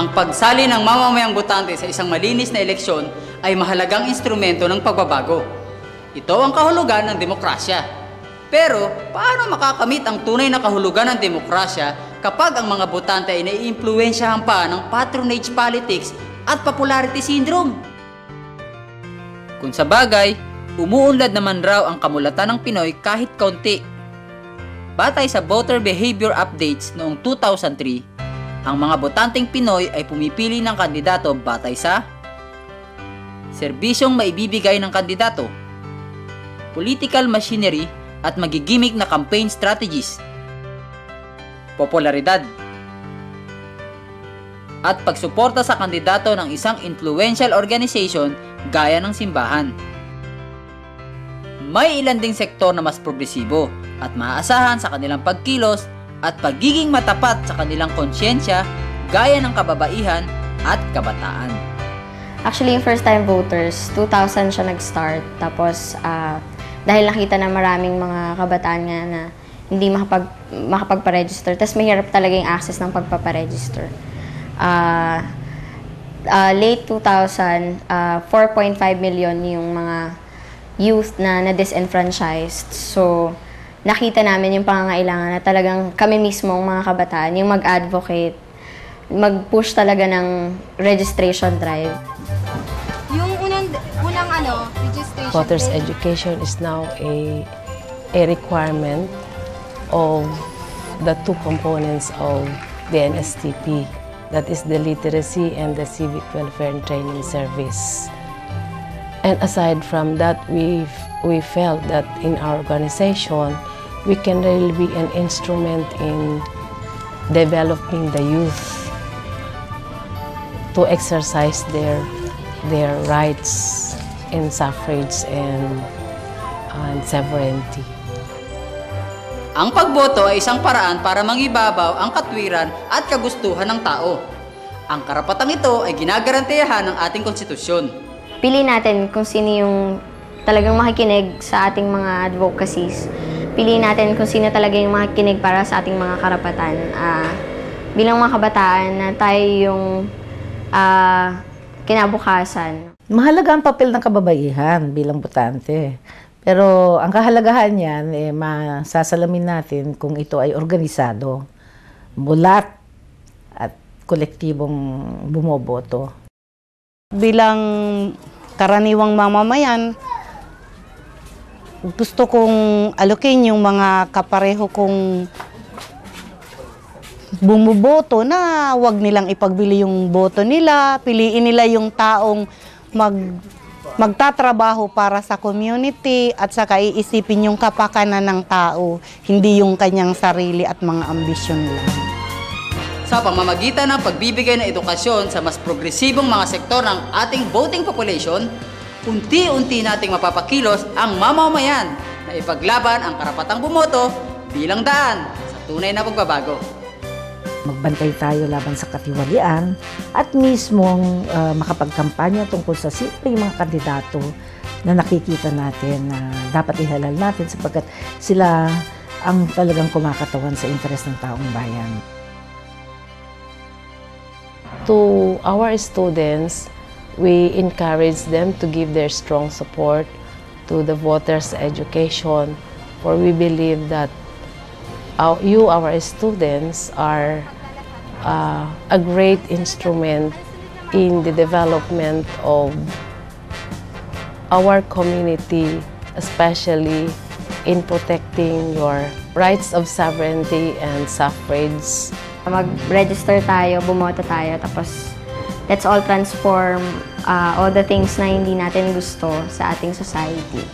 Ang pagsali ng mamamayang botante sa isang malinis na eleksyon ay mahalagang instrumento ng pagbabago. Ito ang kahulugan ng demokrasya. Pero, paano makakamit ang tunay na kahulugan ng demokrasya kapag ang mga botante ay naiimpluwensyahan pa ng patronage politics at popularity syndrome? Kung sa bagay, umuunlad naman raw ang kamulatan ng Pinoy kahit kaunti. Batay sa voter behavior updates noong 2003, ang mga botanteng Pinoy ay pumipili ng kandidato batay sa serbisyong maibibigay ng kandidato, political machinery at magigimik na campaign strategies, popularidad, at pagsuporta sa kandidato ng isang influential organization gaya ng simbahan. May ilan ding sektor na mas progresibo at maaasahan sa kanilang pagkilos at pagiging matapat sa kanilang konsyensya gaya ng kababaihan at kabataan. Actually, yung first-time voters, 2000 siya nag-start. Tapos, dahil nakita na maraming mga kabataan nga na hindi makapagpa-register, tapos mahirap talaga yung access ng pagpaparegister. Late 2000, 4.5 million yung mga youth na disenfranchised. So, nakita namin yung pangangailangan na talagang kami mismo, mga kabataan, yung mag-advocate, mag-push talaga ng registration drive. Yung unang registration Voters drive. education is now a requirement of the two components of the NSTP. That is the literacy and the civic welfare and training service. And aside from that, we felt that in our organization, we can really be an instrument in developing the youth to exercise their rights in suffrage and sovereignty. Ang pagboto ay isang paraan para mangibabaw ang katwiran at kagustuhan ng tao. Ang karapatang ito ay ginagarantiyahan ng ating konstitusyon. Pili natin kung sino yung talagang makikinig sa ating mga advocacies. Piliin natin kung sino talaga yung makikinig para sa ating mga karapatan. Bilang mga kabataan na tayo yung kinabukasan. Mahalaga ang papel ng kababaihan bilang botante. Pero ang kahalagahan niyan, masasalamin natin kung ito ay organisado, bulat at kolektibong bumoboto. Bilang karaniwang mamamayan, gusto kong alukin yung mga kapareho kong bumuboto na wag nilang ipagbili yung boto nila, piliin nila yung taong magtatrabaho para sa community at saka iisipin yung kapakanan ng tao, hindi yung kanyang sarili at mga ambisyon lang. Sa pamamagitan ng pagbibigay ng edukasyon sa mas progresibong mga sektor ng ating voting population, unti-unti nating mapapakilos ang mamamayan na ipaglaban ang karapatang bumoto bilang daan sa tunay na pagbabago. Magbantay tayo laban sa katiwalian at mismong makapagkampanya tungkol sa simpleng mga kandidato na nakikita natin na dapat ihalal natin sapagkat sila ang talagang kumakatawan sa interes ng taong bayan. To our students, we encourage them to give their strong support to the voters' education, for we believe that our students are a great instrument in the development of our community, especially in protecting your rights of sovereignty and suffrage. Mag-register tayo, bumoto tayo, tapos let's all transform all the things na hindi natin gusto sa ating society.